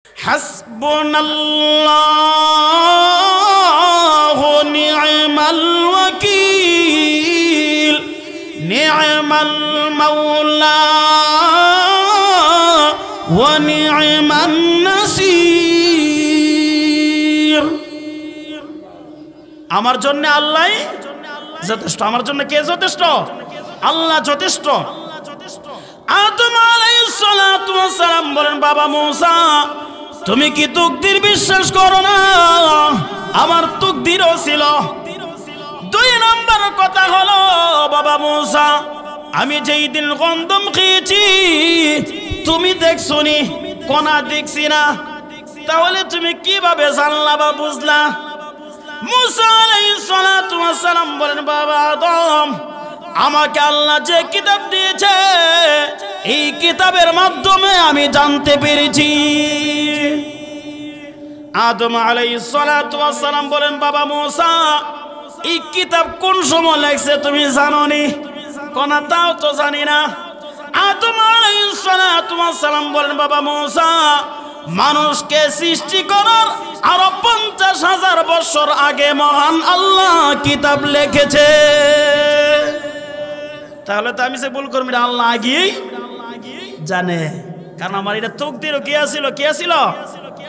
হাসবুনাল্লাহু নি'মাল ওয়াকিল নি'মাল মাওলা ওয়া নি'মান নাসির। আমার জন্য আল্লাহই যথেষ্ট। আমার জন্য কে যথেষ্ট? আল্লাহ যথেষ্ট। আদম আলাইহিস সালাতু ওয়াস সালাম বলেন, বাবা মূসা তুমি কি তাকদীর বিশ্বাস করো না? আমার তাকদীরও ছিল। দুই নম্বর কথা হলো, বাবা মূসা আমি যেই দিন গন্ধম খেয়েছি তুমি দেখছনি, কোনা দেখছি না, তাহলে তুমি কিভাবে জানলা বা বুঝলা? মূসা আলাইহিস সালাতু ওয়াস সালাম বলেন, বাবা আদম আমাকে আল্লাহ যে কিতাব দিয়েছে এই কিতাবের মাধ্যমে আমি জানতে পেরেছি। আদম আলাইহিস সালাতু ওয়াস সালাম বলেন, বাবা মূসা এই কিতাব কোন সময় লেখছে তুমি জানোনি? কোনা তাও তো জানি না। আদম আলাইহিস সালাতু ওয়াস সালাম বলেন, বাবা মূসা মানুষকে সৃষ্টি করার আরো 50,000 বছর আগে মহান আল্লাহ কিতাব লিখেছে। তাহলে তো আমি যে ভুল করবি না, আল্লাহ আগেই জানে, কারণ আমার এটা তাকদীরও কি আছিল, কি আছিল?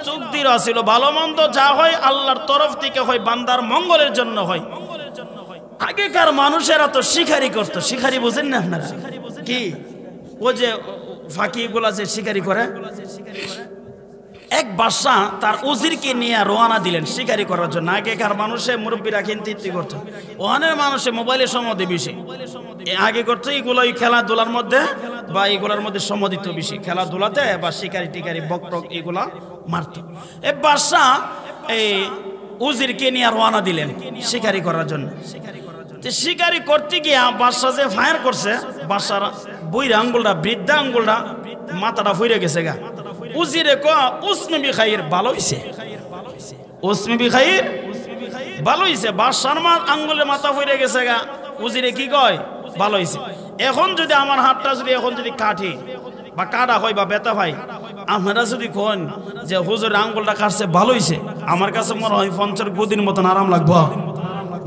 তাকদীর আছিল। ভালো মন্দ যা হয় আল্লাহর তরফ থেকে হয়, বান্দার মঙ্গলের জন্য হয়। আগেকার মানুষেরা তো শিকারি করতো। শিকারি বুঝেন না আপনারা? কি ও যে ফাঁকি গুলা যে শিকারি করে, এক বাদশা তার উজিরকে নিয়ে রওনা দিলেন শিকারি করার জন্য। আগেকার মানুষে মুরব্বীরা কিন্তু করতো, ওখানের মানুষে মোবাইলের সম্বন্ধে বেশি আগে করতো, এগুলো খেলাধুলার মধ্যে বা এগুলার মধ্যে সময় দিত বেশি, খেলাধুলাতে বা শিকারি টিকারি বকটক এগুলা মারত। এ বাদশা এই উজিরকে নিয়ে রওনা দিলেন শিকারি করার জন্য। শিকারি করতে গিয়ে বাদশা যে ফায়ার করছে, বাদশার বইরা আঙ্গুলটা, বৃদ্ধা আঙ্গুলটা, মাথাটা ফুইরে গেছে গা। উজিরে কয় উসমে বিখাইর, ভালো হইছে, উসমে বিখাইর ভালো হইছে। বাদশার আঙ্গুলের মাথা ফুইরে গেছে গা। উজিরে কি কয়? ভালো হইছে। এখন যদি আমার হাতটা যদি এখন যদি কাটি বা কাটা হয় বা ব্যথা হয়, আপনারা যদি কোন যে হুজুরের আঙ্গুলটা কাটছে ভালো হইছে, আমার কাছে মনে হয় 50 গদির মতন আরাম লাগবো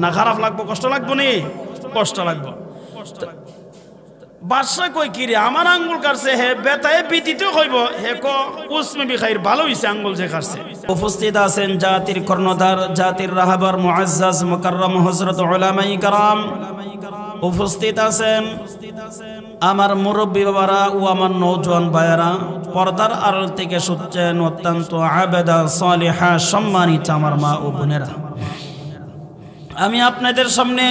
না খারাপ লাগবো? কষ্ট লাগবো নি? কষ্ট লাগবো। বাদশা কই কি রে, আমার আঙ্গুল কাটছে, হে বেতায় বিদিতে কইব, হে ক উসমে বিখাইর ভালো হইছে আঙ্গুল যে কাটছে। উপস্থিত আছেন জাতির কর্ণধার, জাতির রাহাবার মুআজ্জাজ মুকাররম হযরত উলামায়ে কেরাম। উপস্থিত আছেন আমার মুরব্বী বাবারা ও আমার নওজোয়ান ভাইয়েরা, পর্দার আড়াল থেকে শুনছেন অত্যন্ত আবেদা সালিহা সম্মানিত আমার মা ও বোনেরা। আমি আপনাদের সামনে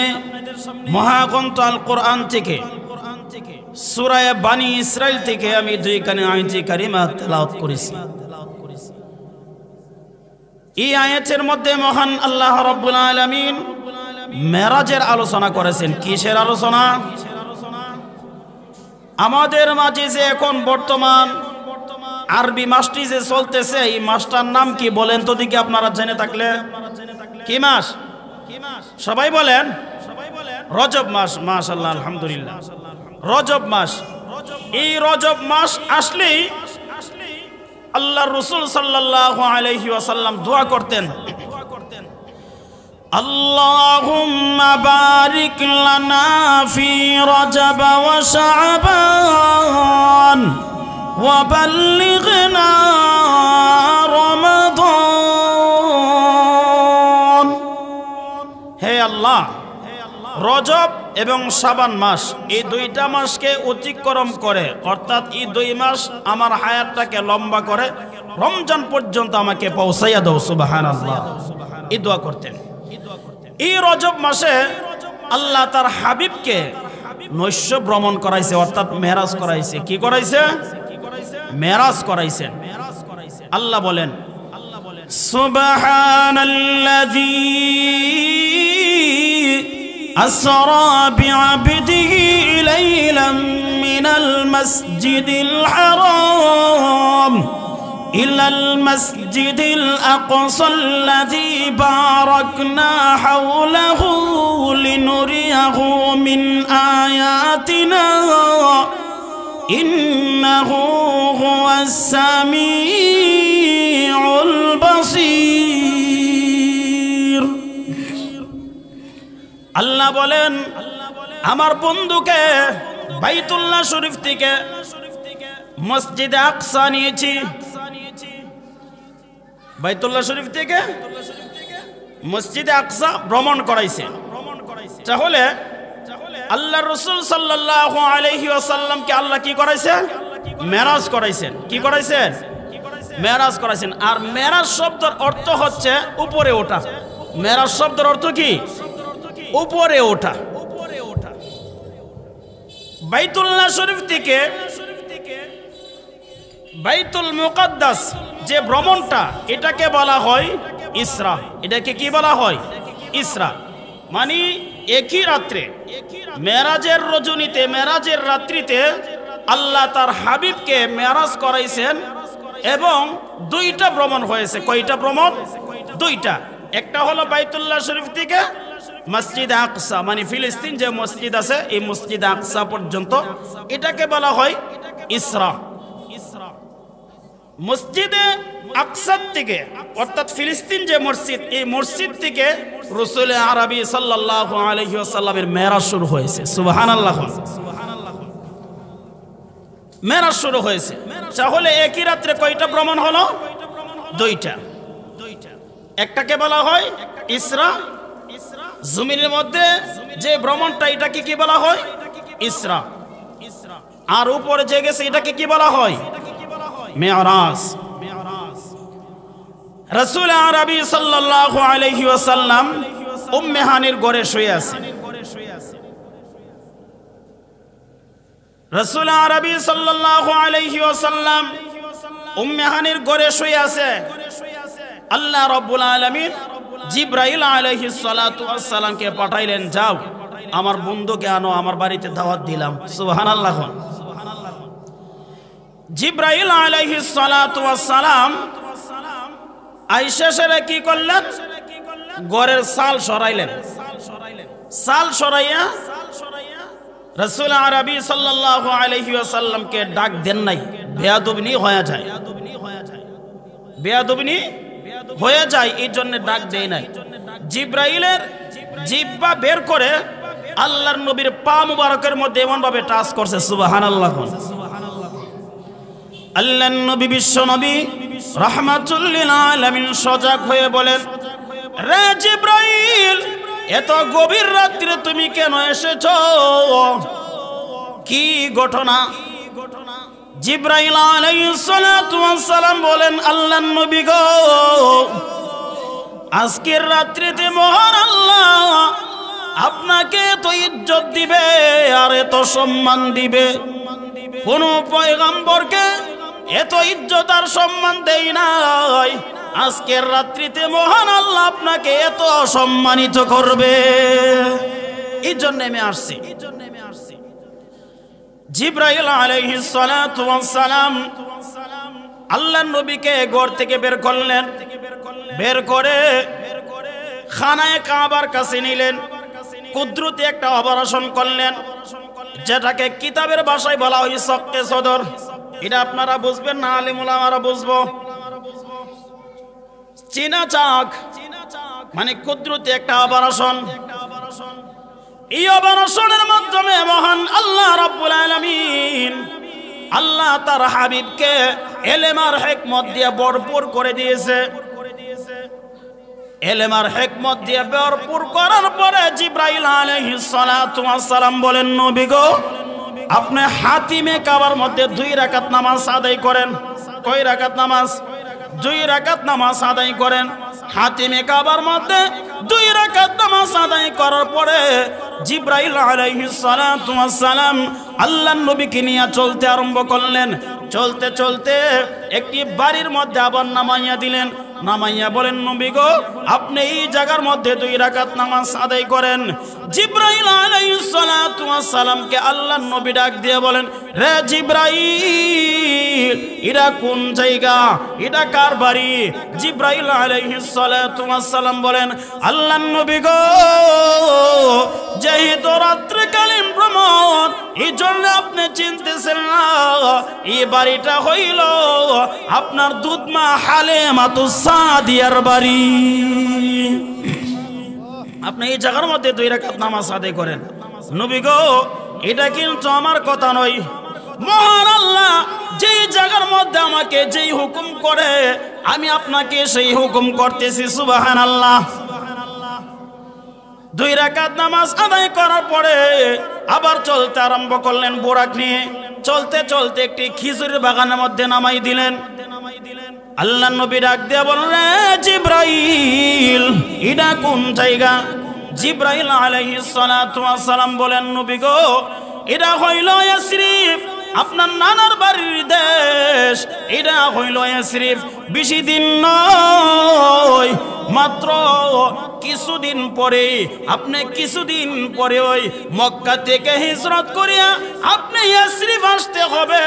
মহাগ্রন্থ আল কোরআন থেকে সূরা বানি ইসরাইল থেকে আমি 2 খানি আয়াত কারিমা তেলাওয়াত করেছি। এই আয়াতের মধ্যে মহান আল্লাহ রাব্বুল আলামিন মেরাজের আলোচনা করেছেন। কিসের আলোচনা? আমাদের মাঝে যে এখন বর্তমান আরবি মাসটি যে চলতেছে, এই মাসটার নাম কি বলেন তো দেখি আপনারা জেনে থাকলে? কি মাস? সবাই বলেন। রজব মাস। মাশাআল্লাহ, আলহামদুলিল্লাহ। রজব মাস। এই রজব মাস আসলেই আল্লাহর রাসূল সাল্লাল্লাহু আলাইহি ওয়াসাল্লাম দোয়া করতেন, আল্লাহুম্মা বারিক লানা ফি রজব ওয়া শাবান ওয়া বাল্লিগনা রমাদান। হে আল্লাহ, রজব এবং শাবান মাস, এই 2টা মাসকে অতিক্রম করে, অর্থাৎ এই 2 মাস আমার হায়াতটাকে লম্বা করে রমজান পর্যন্ত আমাকে পৌঁছাইয়া দাও। সুবহানাল্লাহ। এই দোয়া করতেন। এই রজব মাসে আল্লাহ তার হাবিবকে নৈশ ভ্রমণ করাইছে, অর্থাৎ মেরাজ করাইছে। কি করাইছে? মেরাজ করাইছেন। আল্লাহ বলেন, সুবহানাল্লাযী আসরা বিআবদিহি লাইলাম মিনাল মাসজিদিল হারাম ইলাল মাসজিদিল আকসাল্লাযী বারাকনা হাওলাহু লিনুরিয়াহু মিন আয়াতিনা ইন্নাহু হুয়াস সামিউল বাসীর। আল্লাহ বলেন আমার বন্ধুকে বাইতুল্লাহ শরীফ থেকে মসজিদে আকসা নিয়েছি। বাইতুল্লাহ শরীফ থেকে মসজিদে আকসা ভ্রমণ করাইছে। তাহলে আল্লাহ রাসূল সাল্লাল্লাহু আলাইহি ওয়াসাল্লামকে আল্লাহ কি করাইছেন? মেরাজ করাইছেন। কি করাইছেন? মেরাজ করাইছেন। আর মেরাজ শব্দের অর্থ হচ্ছে উপরে ওঠা। মেরাজ শব্দের অর্থ কি? উপরে ওঠা। বাইতুল্লাহ শরীফ থেকে বাইতুল মুকাদ্দাস যে ভ্রমণটা, এটাকে বলা হয় ইসরা। এটাকে কি বলা হয়? ইসরা। মানে একই রাত্রে, মেরাজের রজনীতে, মেরাজের রাত্রিতে আল্লাহ তার হাবিবকে মেরাজ করাইছেন এবং দুইটা ভ্রমণ হয়েছে। কয়টা ভ্রমণ? দুইটা। একটা হলো বাইতুল্লাহ শরীফ থেকে মসজিদ আকসা, মানে ফিলিস্তিন যে মসজিদ আছে এই মসজিদ আকসা পর্যন্ত, এটাকে বলা হয় ইসরা। মসজিদে আকসা থেকে অর্থাৎ ফিলিস্তিন যে মসজিদ, এই মসজিদ থেকে রাসূল আরবি সাল্লাল্লাহু আলাইহি ওয়াসাল্লামের মেরাজ শুরু হয়েছে। সুবহানাল্লাহ। মেরাজ শুরু হয়েছে। তাহলে একই রাত্রে কয়টা ভ্রমণ হলো? দুইটা। একটাকে বলা হয় ইসরা। জমিনের মধ্যে যে ভ্রমণটা, এটাকে কি বলা হয়? ইসরা। আর উপরে যে গেছে এটাকে কি বলা হয়? মেরাজ। রাসূল আরবি সাল্লাল্লাহু আলাইহি ওয়াসাল্লাম উম্মে হানির ঘরে শুয়ে আছেন। রাসূল আরবি সাল্লাল্লাহু আলাইহি ওয়াসাল্লাম উম্মে হানির ঘরে শুয়ে আছে। আল্লাহ রাব্বুল আলামিন জিবরাইল আলাইহিস সালাতু ওয়াস সালামকে পাঠাইলেন, যাও আমার বন্ধুকে আনো, আমার বাড়িতে দাওয়াত দিলাম। সুবহানাল্লাহ। জিবরাইল আলাইহিস সালাতু ওয়াস সালাম আয়েশা সেরে কি করলেন? ঘরের সাল সরাইলেন। সাল সরাইয়া রাসূল আরবি সাল্লাল্লাহু আলাইহি ওয়াসাল্লামকে ডাক দেন নাই। বেয়াদবনি হয়ে যায়, বেয়াদবনি হয়ে যায়, এই জন্য ডাক দেয় নাই। জিবরাইলের জিহ্বা বের করে আল্লাহর নবীর পা মুবারকের মধ্যে এমন ভাবে টাচ করছে। সুবহানাল্লাহ। আল্লাহর নবী, বিশ্ব নবী রাহমাতুল লিল আলামিন সজাগ হয়ে বলেন, রে জিবরাইল, এত গভীর রাত্রে তুমি কেন এসেছো? কি ঘটনা? জিবরাইল আলাইহিস সালাতু ওয়াস সালাম বলেন, আল্লাহর নবী গো, আজকের রাত্রিতে মহান আল্লাহ আপনাকে এত ইজ্জত দিবে আর এত সম্মান দিবে। কোন পয়গম্বরকে এত ইজ্জত আর সম্মান দেই নাই। আজকের রাত্রিতে মহান আল্লাহ আপনাকে এত সম্মানিত করবে, এই জন্য আমি আসছি। জিবরাইল আলাইহিস সালাতু ওয়াস সালাম আল্লাহর নবীকে ঘর থেকে বের করলেন। বের করে খানায়ে কাবার কাছে নিলেন। কুদরতি একটা অপারেশন করলেন, যেটাকে কিতাবের ভাষায় বলা হয় সক্কে সদর। এটা আপনারা বুঝবেন না, আলেম উলামারা বুঝবো। চীনা চাক মানে কুদরতি একটা অপারেশন। এই অপারেশনের মাধ্যমে মহান আল্লাহ রাব্বুল আলামিন আল্লাহ তার হাবিবকে ইলম আর হিকমত দিয়ে ভরপুর করে দিয়েছে। ইলম আর হিকমত দিয়ে ভরপুর করার পরে জিবরাইল আলাইহিস সালাতু ওয়াস সালাম বলেন, নবী গো, আপনি হাতিমে কাবার মধ্যে 2 রাকাত নামাজ আদায় করেন। কয় রাকাত নামাজ? 2 রাকাত নামাজ আদায় করেন। হাতিমে কাবার মধ্যে 2 রাকাত নামাজ আদায় করার পরে জিবরাইল আলাইহিস সালাতু ওয়াস সালাম আল্লাহর নবীকে নিয়ে চলতে আরম্ভ করলেন। চলতে চলতে একটি বাড়ির মধ্যে আবার নামাইয়া দিলেন। নামাইয়া বলেন নবী গো আপনি এই জায়গার মধ্যে 2 রাকাত নামাজ আদায় করেন। জিবরাইল আলাইহিস সালাতু ওয়াস সালামকে আল্লাহর নবী ডাক দিয়ে বলেন রে জিবরাইল এটা কোন জায়গা, এটা কার বাড়ি? জিবরাইল আলাইহিস সালাতু ওয়াস সালাম বলেন আল্লাহর নবী গো যেহেতু রাত্রিকালীন ভ্রমণ এই জন্য আপনি চিনতেছেন না, এই বাড়িটা হইল আপনার দুধমা হালিমাতুস সাদিয়ার বাড়ি। আপনি এই জায়গার মধ্যে 2 রাকাত নামাজ আদায় করেন। নবী গো এটা কিন্তু আমার কথা নয়, মহান আল্লাহ যেই জায়গার মধ্যে আমাকে যেই হুকুম করে আমি আপনাকে সেই হুকুম করতেছি। সুবহানাল্লাহ। 2 রাকাত নামাজ আদায় করার পরে আবার চলতে আরম্ভ করলেন বোরাক নিয়ে। চলতে চলতে একটি খেজুরের বাগানের মধ্যে নামাই দিলেন। আল্লাহর নবী ডাক দিয়ে বললেন জিবরাইল এটা কোন জায়গা? জিবরাইল আলাইহিস সালাতু ওয়াস সালাম বলেন নবী গো এটা হইল ইয়াসরিফ, আপনার নানার বাড়ির দেশ। এটা হইল ইয়াসরিফ। বেশি দিন নয়, মাত্র কিছুদিন পরে আপনি কিছুদিন পরে ওই মক্কা থেকে হিজরত করিয়া আপনি ইয়াসরিফ আসতে হবে।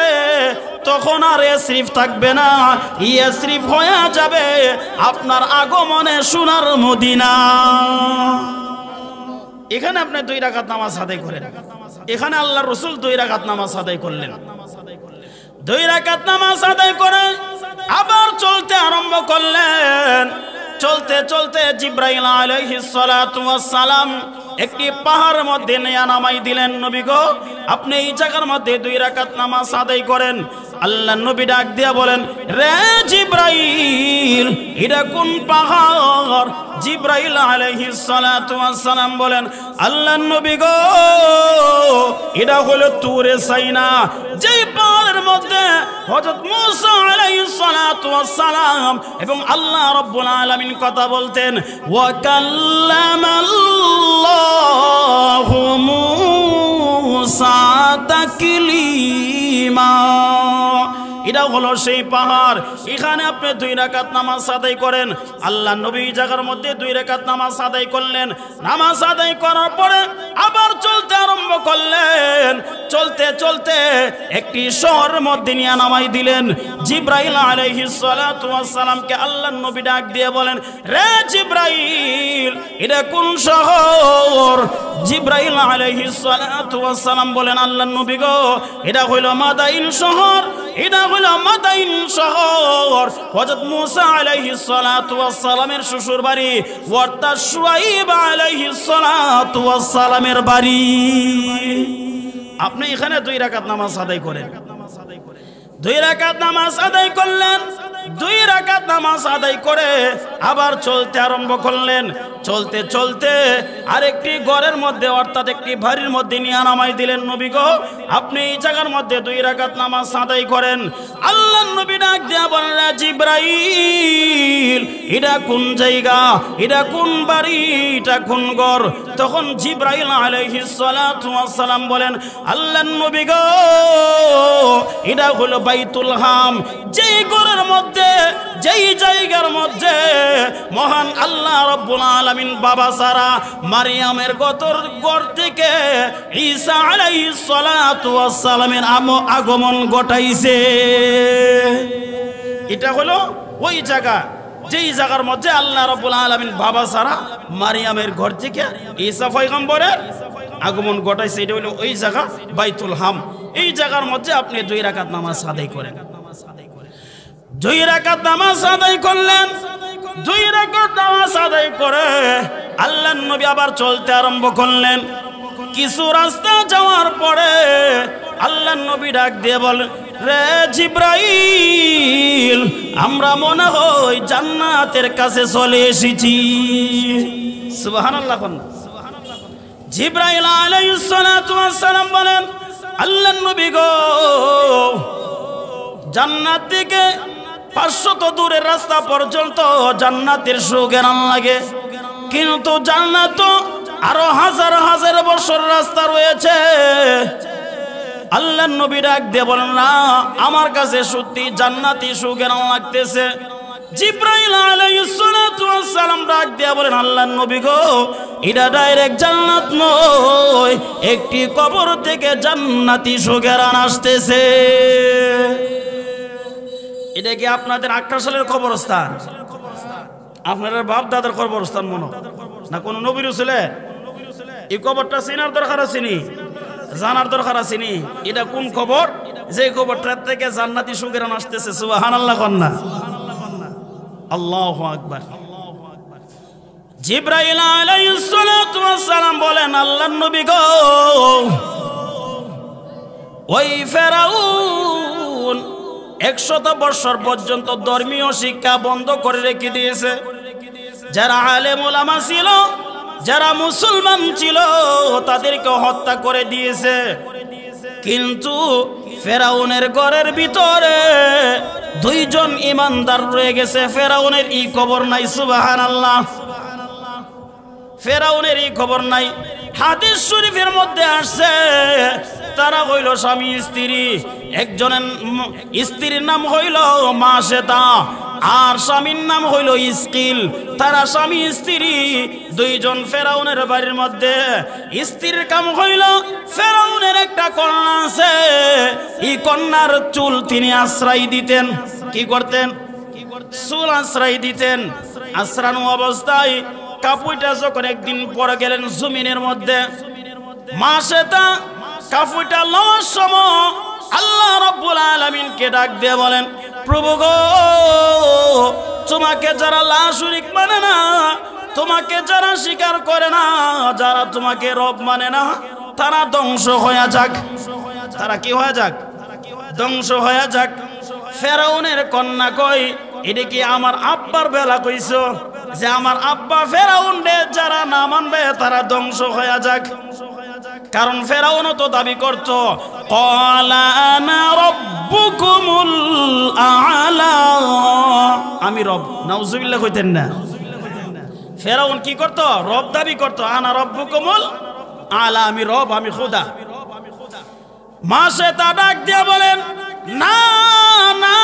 তখন আর ইয়াসরিফ থাকবে না, ইয়াসরিফ হয়ে যাবে আপনার আগমনে সোনার মদিনা। এখানে আপনি 2 রাকাত নামাজ আদায় করেন। এখানে আল্লাহর রাসূল 2 রাকাত নামাজ আদায় করলেন। 2 রাকাত নামাজ আদায় করে আবার চলতে আরম্ভ করলেন। চলতে চলতে জিবরাইল আলাইহিস সালাতু ওয়াস সালাম একটি পাহাড়ের মধ্যে নিয়ে নামাই দিলেন। নবী গো আপনি এই জায়গার মধ্যে 2 রাকাত নামাজ আদায় করেন। আল্লাহর নবী ডাক দিয়া বলেন রে জিবরাইল এটা কোন পাহাড়? জিবরাইল আলাইহিস সালাতু ওয়াস সালাম বলেন আল্লাহর নবী গো এটা হলো তুরে সাইনা, যেই পাহাড়ের মধ্যে হযরত মূসা আলাইহিস সালাতু ওয়াস সালাম এবং আল্লাহ রাব্বুল আলামিন কথা বলতেন। ওয়া কাল্লামাল্লাহু মূসা তাকলিমা। এটা হলো সেই পাহাড়। এখানে আপনি 2 রাকাত নামাজ আদায় করেন। আল্লাহ নবী জায়গার মধ্যে 2 রাকাত নামাজ আদায় করলেন। নামাজ আদায় করার পরে আবার চলতে আরম্ভ করলেন। চলতে চলতে একটি শহরের মধ্যে নিয়ে নামাই দিলেন। জিবরাইল আলাইহিস সালাতু ওয়াস সালামকে আল্লাহর নবী ডাক দিয়ে বলেন রে জিবরাইল এটা কোন শহর? জিবরাইল আলাইহিস সালাতু ওয়াস সালাম বলেন আল্লাহর নবী গো এটা হইল মাদাইন শহর। এটা হইল মাদাইন শহর হযরত মূসা আলাইহিস সালাতু ওয়াস সালামের শ্বশুর বাড়ি, অর্থাৎ শুআইব আলাইহিস সালাতু ওয়াস সালামের বাড়ি। আপনি এখানে 2 রাকাত নামাজ আদায় করেন। 2 রাকাত নামাজ আদায় করলেন। 2 রাকাত নামাজ আদায় করে আবার চলতে আরম্ভ করলেন। চলতে চলতে আরেকটি ঘরের মধ্যে অর্থাৎ একটি বাড়ির মধ্যে নিয়ে নামাই দিলেন। নবী গো আপনি এই জায়গার মধ্যে 2 রাকাত নামাজ আদায় করেন। আল্লাহর নবী ডাক দিয়া বললেন জিবরাইল এটা কোন জায়গা, এটা কোন বাড়ি, এটা কোন ঘর? তখন জিবরাইল আলাইহিস সালাতু ওয়াস সালাম বলেন আল্লাহর নবী গো এটা হলো বাইতুল হাম, যেই ঘরের মধ্যে যেই জায়গার মধ্যে মহান আল্লাহ রাব্বুল আলামিন বাবা সারা মারিয়ামের ঘর থেকে ঈসা আলাইহিস সালাতু ওয়াস সালামের আগমন ঘটাইছে। এটা হলো ওই জায়গা যেই জায়গার মধ্যে আল্লাহ রাব্বুল আলামিন বাবা সারা মারিয়ামের ঘর থেকে ঈসা পয়গম্বরের আগমন ঘটাইছে। এটা হলো ওই জায়গা বাইতুল হাম। এই জায়গার মধ্যে আপনি 2 রাকাত নামাজ আদায় করেন। 2 রাকাত নামাজ আদায় করলেন। 2 রাকাত নামাজ আদায় করে আল্লাহর নবী আবার চলতে আরম্ভ করলেন। কিছু রাস্তা যাওয়ার পরে আল্লাহর নবী ডাক দিয়ে বলেন রে জিবরাইল আমরা মনে হয় জান্নাতের কাছে চলে এসেছি। সুবহানাল্লাহ। জিবরাইল আলাইহিস সালাতু ওয়াস সালাম বলেন আল্লাহর নবী গো জান্নাত থেকে 500 দূরের রাস্তা পর্যন্ত জান্নাতের সুঘ্রাণ লাগে, কিন্তু জান্নাত আরো হাজার হাজার বছর রাস্তা রয়েছে। আল্লাহর নবী ডাক দিয়ে বলেন না আমার কাছে সত্যি জান্নাতি সুঘ্রাণ লাগতেছে। জিবরাইল আলাইহিস সালাতু ওয়াস সালাম ডাক দিয়া বলেন, আল্লাহর নবী গো, এটা ডাইরেক্ট জান্নাত নয়, একটি কবর থেকে জান্নাতি সুগেরান আসতেছে। এটা কি আপনাদের আক্রাশালের কবরস্থান? আপনাদের বাপ দাদার কবরস্থান মনে না কোন নবী রাসূলের? এই কবরটা চিনার দরকার আছে নি, জানার দরকার আছে নি। এটা কোন কবর যে কবরটার থেকে জান্নাতি সুগেরান আসতেছে? সুবহানাল্লাহ কন্না, আল্লাহু আকবার। জিবরাইল আলাইহিস সালাতু ওয়াস সালাম বলেন, আল্লাহর নবী গো, ওই ফেরাউন 100 বছর পর্যন্ত ধর্মীয় শিক্ষা বন্ধ করে রেখে দিয়েছে। যারা আলেম ওলামা ছিল, যারা মুসলমান ছিল, তাদেরকে হত্যা করে দিয়েছে। কিন্তু ফেরাউনের ঘরের ভিতরে 2 জন ইমানদার রয়ে গেছে। ফেরাউনের এই খবর নাই। সুবহানাল্লাহ, ফেরাউনের এই খবর নাই। হাদিস শরীফের মধ্যে আসছে, তারা হইল স্বামী স্ত্রী। একজনের স্ত্রীর নাম হইল মাশেতা, আর স্বামীর নাম হইল ইসকিল। তারা স্বামী স্ত্রী 2 জন ফেরাউনের বাড়ির মধ্যে। স্ত্রীর কাম হইল, ফেরাউনের একটা কন্যা আছে, এই কন্যার চুল তিনি আশ্রয় দিতেন। কি করতেন? চুল আশ্রয় দিতেন। আশ্রানো অবস্থায় কাপুইটা যখন একদিন পরে গেলেন জমিনের মধ্যে, মাশেতা কাপুইটা লওয়ার সময় আল্লাহ রাব্বুল আলামিনকে ডাক দিয়ে বলেন, প্রভু গো, তোমাকে যারা লা শরীক মানে না, তোমাকে যারা স্বীকার করে না, যারা তোমাকে রব মানে না, তারা ধ্বংস হয়ে যাক। তারা কি হয়ে যাক? ধ্বংস হয়ে যাক। ফেরাউনের কন্যা কই, এটা কি আমার আব্বার বেলা কইছো যে আমার আব্বা ফেরাউন রে যারা না মানবে তারা ধ্বংস হয়ে যাক? কারণ ফেরাউনও তো দাবি করত, ক্বালা আনা রাব্বুকুমুল আ'লা, আমি রব। নাউজুবিল্লাহ কইতেন না? ফেরাউন কি করত? রব দাবি করত, আনা রাব্বুকুমুল আ'লা, আমি রব, আমি খোদা। মাশেতা ডাক দিয়া বলেন, না না,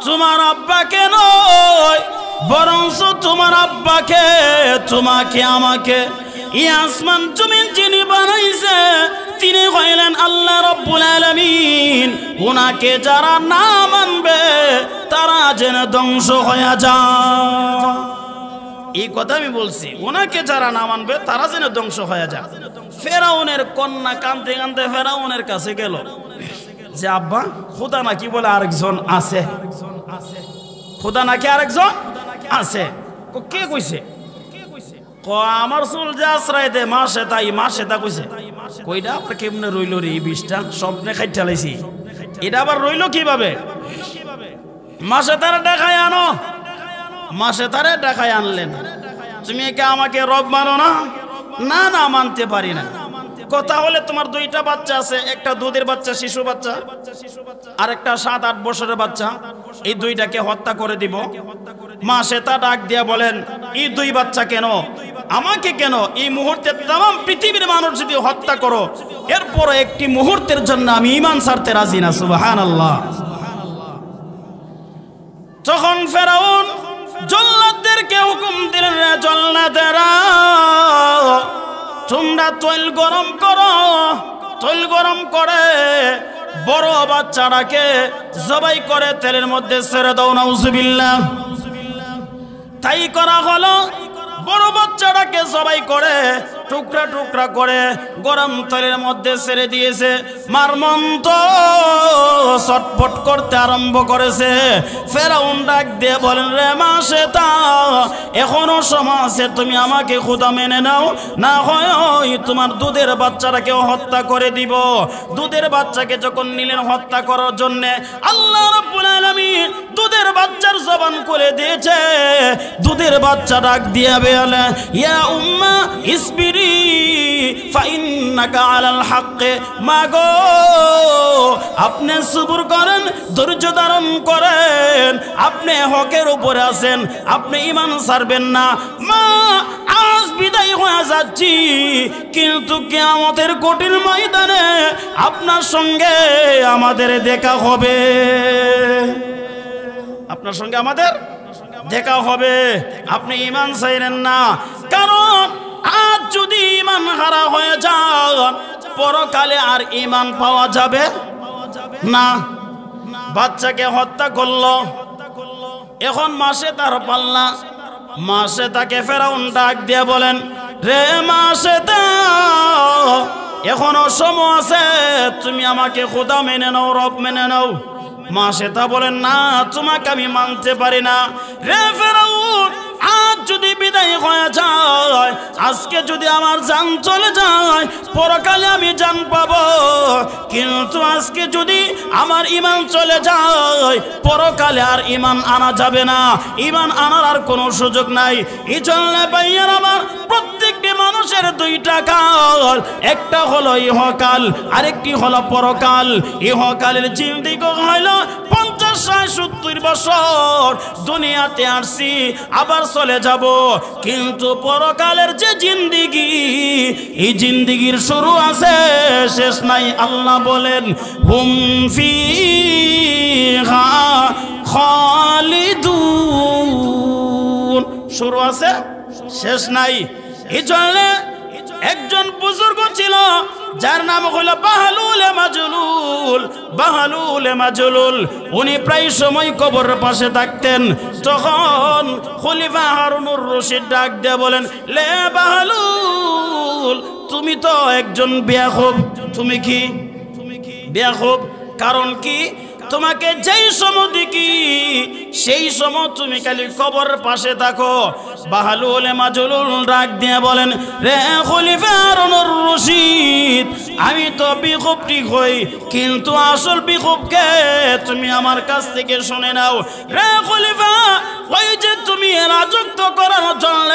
তোমার আব্বাকে নয়, বরঞ্চ তোমার আব্বাকে, তোমাকে, আমাকে, এই আসমান জমিন যিনি বানাইছে তিনি হইলেন আল্লাহ রাব্বুল আলামিন। ওনাকে যারা না মানবে তারা যেন ধ্বংস হয়ে যায়। এই কথা আমি বলছি, ওনাকে যারা না মানবে তারা যেন ধ্বংস হয়ে যায়। ফেরাউনের কন্যা কাঁদতে কাঁদতে ফেরাউনের কাছে গেল যে, আব্বা, খোদা নাকি বলে আরেকজন আছে, খোদা নাকি আরেকজন আছে। কে কইছে? আমার চুল যে আশ্রয় দে মাশেতা, মাশেতা কইছে। কইটা আবার কেমনে রইল রে? এই বিষটা স্বপ্নে খাইতে লাইছি, এটা আবার রইল কিভাবে? মাশেতারে দেখায় আনো। মাশেতারে দেখায় আনলেন, তুমি কে আমাকে রব মানো না? না না, মানতে পারি না। কথা হলে তোমার 2টা বাচ্চা আছে, একটা দুধের বাচ্চা, শিশু বাচ্চা, আর একটা 7-8 বছরের বাচ্চা। এই 2টাকে হত্যা করে দিব। মাশেতা ডাক দিয়া বলেন, এই 2 বাচ্চা কেন, আমাকে কেন? এই মুহূর্তে तमाम পৃথিবীর মানুষ যদি হত্যা করো, এরপর একটি মুহূর্তের জন্য আমি ঈমান ছাড়তে রাজি না। সুবহানাল্লাহ। তখন ফেরাউন জল্লাদদেরকে হুকুম দিলেন, রে জল্লাদেরা, তোমরা তৈল গরম করো। তৈল গরম করে বড় বাচ্চাটাকে জবাই করে তেলের মধ্যে ছেড়ে দাও। নাউজুবিল্লাহ। তাই করা হলো। বড় বাচ্চাটাকে জবাই করে টুকরা টুকরা করে গরম তেলের মধ্যে ছেড়ে দিয়েছে। মারমন্ত ছটফট করতে আরম্ভ করেছে। ফেরাউন ডাক দিয়ে বলেন, রে মাশেতা, এখনো সময় আছে, তুমি আমাকে খোদা মেনে নাও, না হয় তোমার দুধের বাচ্চাটাকে হত্যা করে দিব। দুধের বাচ্চাকে যখন নিলেন হত্যা করার জন্য, আল্লাহ রাব্বুল আলামিন দুধের বাচ্চার জবান খুলে দিয়েছে। দুধের বাচ্চা ডাক দিয়ে বলে, ইয়া উম্মা ইসবিরি ফাইন্নাকা আলাল হক। মাগো, আপনি সবুর করেন, ধৈর্য ধারণ করেন, আপনি হকের উপরে আছেন, আপনি ঈমান ছাড়বেন না। মা, আজ বিদায় হয়ে যাচ্ছি, কিন্তু কিয়ামতের কঠিন ময়দানে আপনার সঙ্গে আমাদের দেখা হবে। আপনার সঙ্গে আমাদের দেখা হবে। আপনি ঈমান ছাইরেন না, কারণ আজ যদি ঈমান হারা হয়ে যান পরকালে আর ঈমান পাওয়া যাবে না। বাচ্চাকে হত্যা করলো, এখন মাসে তার পাল্লা, মাসে তাকে ফেরাউন ডাক দিয়ে বলেন, রে মাসে তা এখনো সময় আছে, তুমি আমাকে খোদা মেনে নাও, রব মেনে নাও। মাসে তা বলেন, না, তোমাকে আমি মানতে পারি না। রে ফেরাউন, আজ যদি বিদায় হয়ে যায়, আজকে যদি আমার জান চলে যায় পরকালে আমি জান পাবো, কিন্তু আজকে যদি আমার ঈমান চলে যায় পরকালে আর ঈমান আনা যাবে না, ঈমান আনার আর কোনো সুযোগ নাই। এই জন্য ভাইয়ার আমার, প্রত্যেকটি মানুষের দুইটা কাল, একটা হলো ইহকাল, আরেকটি হলো পরকাল। ইহকালের জিন্দেগি হইল 50-60-70 বছর, দুনিয়াতে আসছি আবার চলে যাব, কিন্তু পরকালের যে জিন্দেগি, এই জিন্দেগির শুরু আছে শেষ নাই। আল্লাহ বলেন, হুম ফিহা খালিদুন, শুরু আছে শেষ নাই। এই জন্য একজন বুজুর্গ ছিল যার নাম হলো বাহলুলে মাজলুল। বাহলুলে মাজলুল উনি প্রায় সময় কবরের পাশে থাকতেন। তখন খলিফা হারুনুর রশিদ ডাক দিয়ে বলেন, লে বাহলুল, তুমি তো একজন বেয়াকুব। তুমি কি বেয়াকুব? কারণ কি? তোমাকে যেই সময় দেখি সেই সময় তুমি খালি কবরের পাশে থাকো। বাহলুল মাজলুল ডাক দিয়ে বলেন, রে খলিফা হারুনুর রশিদ, আমি তো বেকুব ঠিক হই, কিন্তু আসল বেকুবকে তুমি আমার কাছ থেকে শুনে নাও। রে খলিফা, ওই যে তুমি রাজত্ব করার জন্য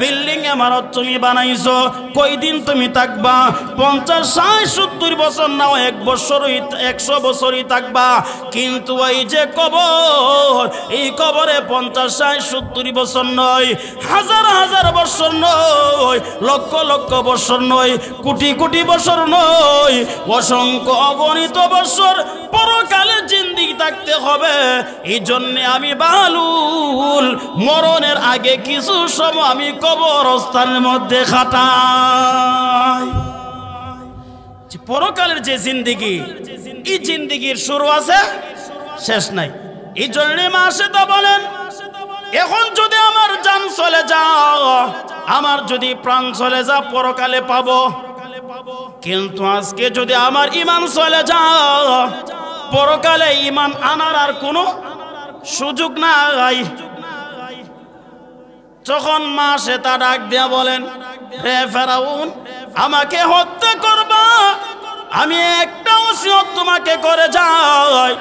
বিল্ডিং ইমারত তুমি বানাইছো, কয়দিন তুমি থাকবা? 50-60-70 বছর নাও, 1 বছরই 100 বছরই থাকবা, কিন্তু ওই যে কবর, এই কবরে 50-60-70 বছর নয়, হাজার হাজার বছর নয়, লক্ষ লক্ষ বছর নয়, কোটি কোটি বছর নয়, অসংখ্য অগণিত বছর পরকালের জিন্দেগি থাকতে হবে। এই জন্যে আমি বাহলুল মরণের আগে কিছু সময় আমি কবরস্থানের মধ্যে কাটাই। পরকালের যে জিন্দেগি, এই জিন্দেগির শুরু আছে শেষ নাই। এই জন্য মাসে তো বলেন, এখন যদি আমার জান চলে যাও, আমার যদি প্রাণ চলে যা পরকালে পাবো, কিন্তু আজকে যদি আমার ঈমান চলে যাও পরকালে ঈমান আনার আর কোনো সুযোগ নাই। যখন মাসে তা ডাক দিয়া বলেন, হে ফেরাউন, আমাকে হত্যা করবা, আমি একটা ওসিয়ত তোমাকে করে যাই।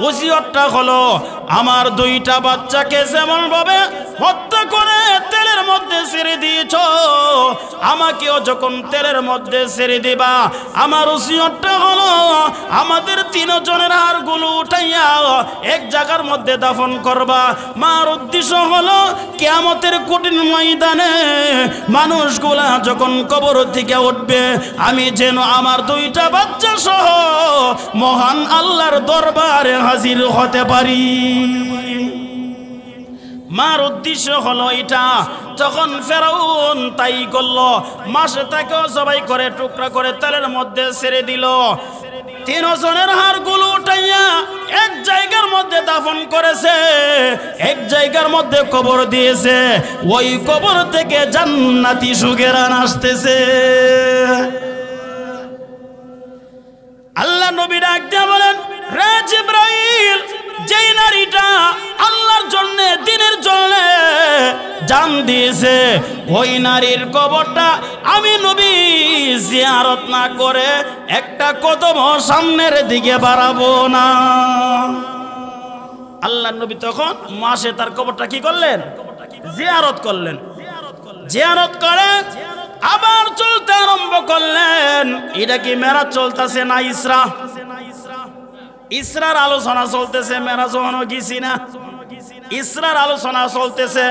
ওসিয়তটা হলো, আমার 2টা বাচ্চাকে যেমন ভাবে হত্যা করে তেলের মধ্যে ছেড়ে দিয়েছ, আমাকেও যখন তেলের মধ্যে ছেড়ে দিবা, আমার ওসিয়তটা হলো আমাদের 3 জনের হাড়গুলো উঠাইয়া এক জায়গার মধ্যে দাফন করবা। মার উদ্দেশ্য হলো কিয়ামতের কঠিন ময়দানে মানুষগুলা যখন কবর থেকে উঠবে, আমি যেন আমার 2টা বাচ্চা সহ মহান আল্লাহর দরবারে হাজির হতে পারি। মার উদ্দেশ্য হলো এটা। তখন ফেরাউন তাই করলো, মাসে তাকেও সবাই করে টুকরা করে তেলের মধ্যে ছেড়ে দিল। 3 জনের হাড়গুলো উঠাইয়া এক জায়গার মধ্যে দাফন করেছে, এক জায়গার মধ্যে কবর দিয়েছে। ওই কবর থেকে জান্নাতি সুগেরান আসতেছে। আল্লাহ নবী ডাক দিয়ে বলেন, রে জিবরাইল, যেই নারীটা আল্লাহর জন্য, দ্বীনের জন্য জান দিয়েছে, ওই নারীর কবরটা আমি নবী জিয়ারত না করে একটা কদম সামনের দিকে বাড়াবো না। আল্লাহ নবী তখন মাসে তার কবরটা কি করলেন? জিয়ারত করলেন। জিয়ারত করে আবার চলতে আরম্ভ করলেন। এটা কি মেরাজ চলতেছে না ইসরা? ইসরার আলোচনা চলতেছে, মেরাজ হনো গেছি না, ইসরার আলোচনা চলতেছে।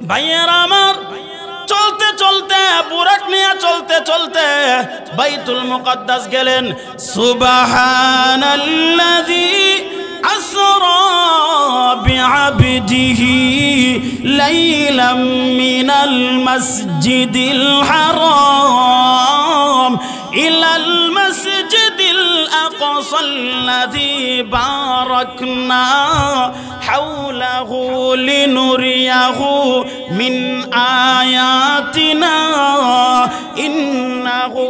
ভাইয়েরা আমার, চলতে চলতে বুরাক নিয়ে চলতে চলতে বাইতুল মুকাদ্দাস গেলেন। সুবহানাল্লাযী আসরা বিআবদিহি লাইলাম মিনাল মাসজিদিল হারাম ইলাল মাসজিদিল আকসাল্লাযী বারাকনা হাওলাহু লিনুরিয়াহু মিন আয়াতিনা ইন্নাহু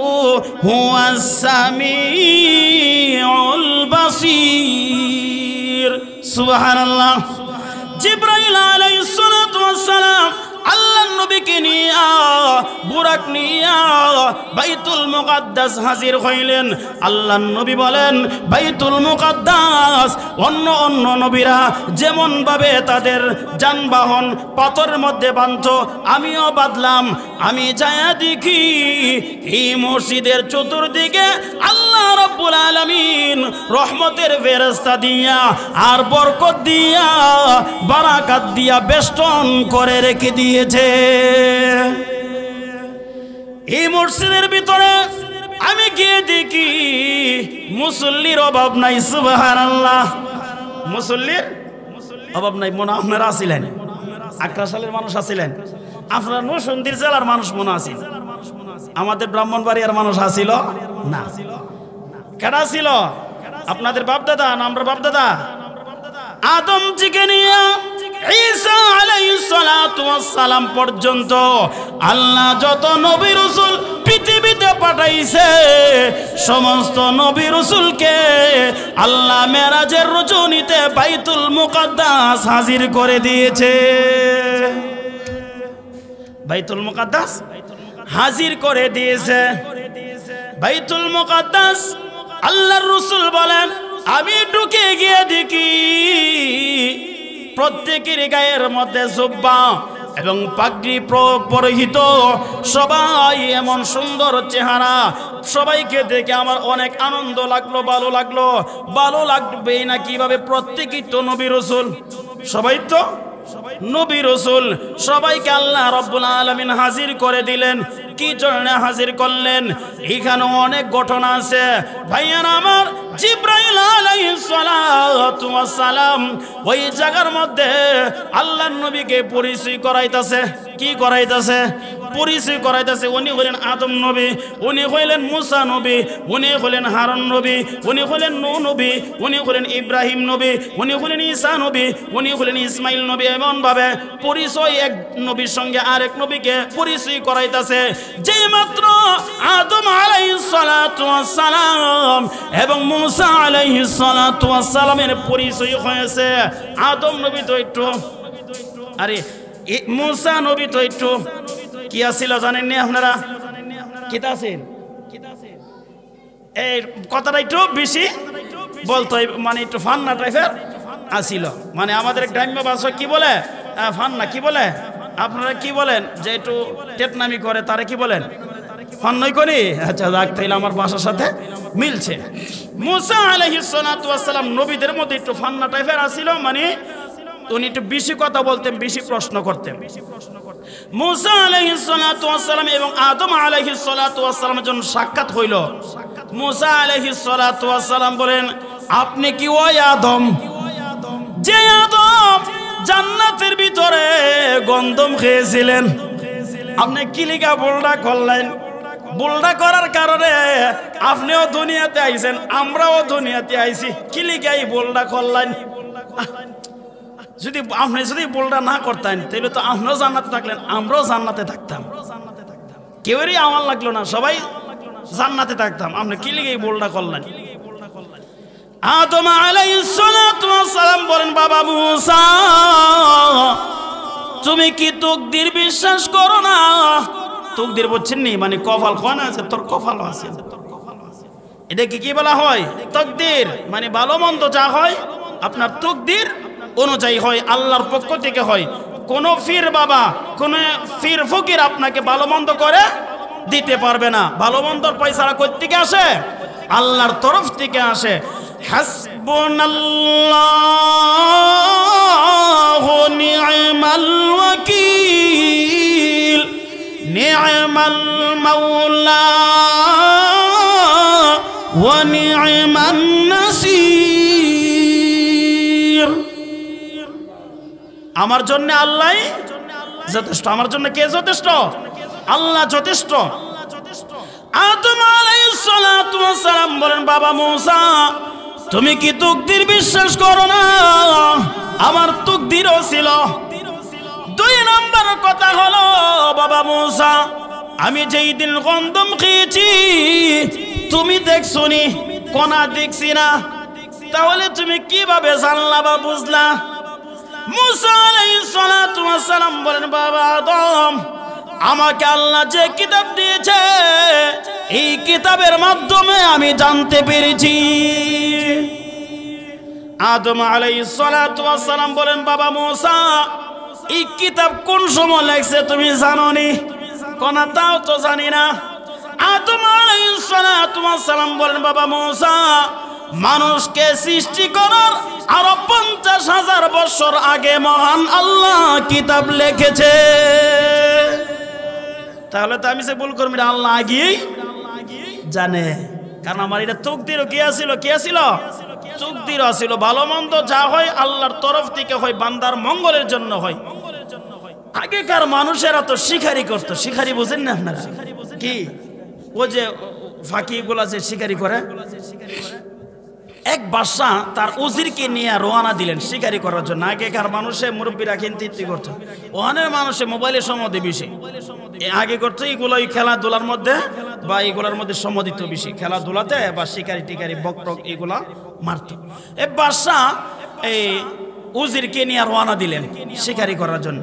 হুয়াস সামিউল বাসীর। সুবহানাল্লাহ। জিবরাইল আলাইহিস সালাতু ওয়াস সালাম আল্লাহর নবীকে নিয়া বুরাক নিয়া বাইতুল মুকাদ্দাস হাজির হইলেন। আল্লাহর নবী বলেন, বাইতুল মুকাদ্দাস অন্য অন্য নবীরা যেমন ভাবে তাদের যানবাহন পাথরের মধ্যে বাঁধত, আমিও বাঁধলাম। আমি যায়া দেখি এই মসজিদের চতুর্দিকে আল্লাহ রাব্বুল আলামিন রহমতের ফেরেশতা দিয়া আর বরকত দিয়া বারাকাত দিয়া বেষ্টন করে রেখে দিয়েছে। এই মসজিদের ভিতরে আমি গিয়ে দেখি মুসল্লির অভাব নাই। সুবহানাল্লাহ। মুসল্লির অভাব নাই। মনে আপনারা আছিলেন, আকরা সালের মানুষ আছিলেন, আপনারা নরসিংদী জেলার মানুষ মনে আছেন, আমাদের ব্রাহ্মণবাড়িয়ার মানুষ আসিল না? কেডা ছিল? আপনাদের বাপদাদা না আমরা বাপদাদা? আদম থেকে নিয়ে ঈসা আলাইহিস সালাতু ওয়াস সালাম পর্যন্ত আল্লাহ যত নবী রাসূল পৃথিবীতে পাঠাইছে সমস্ত নবী রাসূলকে আল্লাহ মেরাজের রজনীতে বাইতুল মুকাদ্দাস হাজির করে দিয়েছে। বাইতুল মুকাদ্দাস হাজির করে দিয়েছে। বাইতুল মুকাদ্দাস আল্লাহর রাসূল বলেন, আমি ঢুকে গিয়ে দেখি প্রত্যেকের গায়ের মধ্যে জুব্বা এবং পাগড়ি পরিহিত, সবাই এমন সুন্দর চেহারা। সবাইকে দেখে আমার অনেক আনন্দ লাগলো, ভালো লাগলো। ভালো লাগবেই না কিভাবে? প্রত্যেকেই তো নবী রাসূল, সবাই তো নবী রাসূল। সবাইকে আল্লাহ রাব্বুল আলামিন হাজির করে দিলেন। কি জন্য হাজির করলেন? এখানে অনেক ঘটনা আছে ভাইয়ারা আমার। জিবরাইল আলাইহিস সালাতু ওয়াস সালাম ওই জায়গার মধ্যে আল্লাহর নবীকে পরিচয় করাইতাছে। কি করাইতাছে? পরিচয় করাইতাছে। উনি হলেন আদম নবী, উনি হলেন মুসা নবী, উনি হলেন হারুন নবী, উনি হলেন নূহ নবী, উনি হলেন ইব্রাহিম নবী, উনি হলেন ঈসা নবী, উনি হলেন ইসমাইল নবী। এমন ভাবে পরিচয় এক নবীর সঙ্গে আরেক নবীকে পরিচয় করাইতাছে। যেই মাত্র আদম আলাইহিস সালাতু ওয়াস সালাম এবং মুসা আলাইহিস সালাতু ওয়াস সালামের পরিচয় হয়েছে। আদম নবী তো একটু, আরে মুসা নবী তো একটু কি আছিল জানেন না আপনারা? কিতা আছেন? এই কথাটা একটু বেশি বলতো, মানে একটু ফান্না টাইপের আসিল। মানে আমাদের গ্রাম্য ভাষা কি বলে? ফান্না কি বলে? আপনারা কি বলেন? যে একটু টেটনামি করে তারে কি বলেন? ফান্নাই করি। আচ্ছা যাক, তাইলে আমার ভাষার সাথে মিলছে। মুসা আলাইহিস সালাতু ওয়াস সালাম নবীদের মধ্যে একটু ফান্না টাইপের আসিল। মানে উনি একটু বেশি কথা বলতেন, বেশি প্রশ্ন করতেন। মুসা আলাইহিস সালাতু ওয়াস সালাম এবং আদম আলাইহিস সালাতু ওয়াস সালামের জন্য সাক্ষাৎ হইল। মুসা আলাইহিস সালাতু ওয়াস সালাম বলেন, আপনি কি ওই আদম যে আদম জান্নাতের ভিতরে গন্ধম খেয়েছিলেন? আপনি কি লিগা বোল্ডা করলেন? বোল্ডা করার কারণে আপনিও দুনিয়াতে আইছেন, আমরাও দুনিয়াতে আইছি। কি লিগা এই বোল্ডা করলেন? যদি আপনি যদি বোল্ডা না করতেন তাহলে তো আপনিও জান্নাতে থাকলেন, আমরাও জান্নাতে থাকতাম। কেউরই আমার লাগলো না, সবাই জান্নাতে থাকতাম। আপনি কি লিগে এই বোল্ডা করলেন? আদম আলাইহিস সালাতু ওয়াস সালাম বলেন, বাবা মুসা, তুমি কি তাকদীর বিশ্বাস করো না? তাকদীর বুঝছেন নি? মানে কপাল কোন আছে, তোর কপাল আছে। এটাকে কি বলা হয়? তাকদীর। মানে ভালো মন্দ যা হয় আপনার তাকদীর অনুযায়ী হয়, আল্লাহর পক্ষ থেকে হয়। কোন পীর বাবা, কোন পীর ফকির আপনাকে ভালো মন্দ করে দিতে পারবে না। ভালো মন্দর পয়সাটা কই থেকে আসে? আল্লাহর তরফ থেকে আসে। হাসবুনাল্লাহু নি'মাল ওয়াকিল নি'মাল মাওলা ওয়া নি'মান নাসির। আমার জন্য আল্লাহ যথেষ্ট। আমার জন্য কে যথেষ্ট? আল্লাহ যথেষ্ট। আদম আলাইহিস সালাতু ওয়াস সালাম বলেন, বাবা মূসা তুমি কি তাকদীর বিশ্বাস করো না? আমার তাকদীরও ছিল। দুই নম্বর কথা হলো, বাবা মূসা আমি যেই দিন গন্ধম খেয়েছি তুমি দেখছো নি, কোনা দেখছি না, তাহলে তুমি কিভাবে জানলা বা বুঝলা? মূসা আলাইহিস সালাতু ওয়াস সালাম বলেন, বাবা আদম আমাকে আল্লাহ যে কিতাব দিয়েছে এই কিতাবের মাধ্যমে আমি জানতে পেরেছি। আদম আলাইহিস সালাতু ওয়াস সালাম বলেন, বাবা মূসা এই কিতাব কোন সময় লেখছে তুমি জানো নি? কোনা তাও তো জানি না। আদম আলাইহিস সালাতু ওয়াস সালাম বলেন, বাবা মূসা মানুষকে সৃষ্টি করার আরো 50,000 বছর আগে মহান আল্লাহ কিতাব লিখেছে। তাহলে তো আমি যে ভুল করবি আল্লাহ আগেই জানে, কারণ আমার এটা তাকদীর কি আছিল? কি আছিল? তাকদীর আছিল। ভালো মন্দ যা হয় আল্লাহর তরফ থেকে হয়, বান্দার মঙ্গলের জন্য হয়। আগেকার মানুষেরা তো শিকারি করতো। শিকারি বুঝেন না আপনারা? কি ও যে ফাঁকি গুলা যে শিকারি করে, এক বাদশা তার উজিরকে নিয়ে রওনা দিলেন শিকারি করার জন্য। আগেকার মানুষে মুরব্বীরা কিন্তু করতো, ওখানের মানুষে মোবাইলের সম্বন্ধে বেশি আগে করতো। এইগুলো খেলাধুলার মধ্যে বা এইগুলার মধ্যে সম্মোদিত বেশি, খেলাধুলাতে বা শিকারি টিকারি বকটক এগুলা মারত। এই বাদশা এই উজিরকে নিয়ে রওনা দিলেন শিকারি করার জন্য।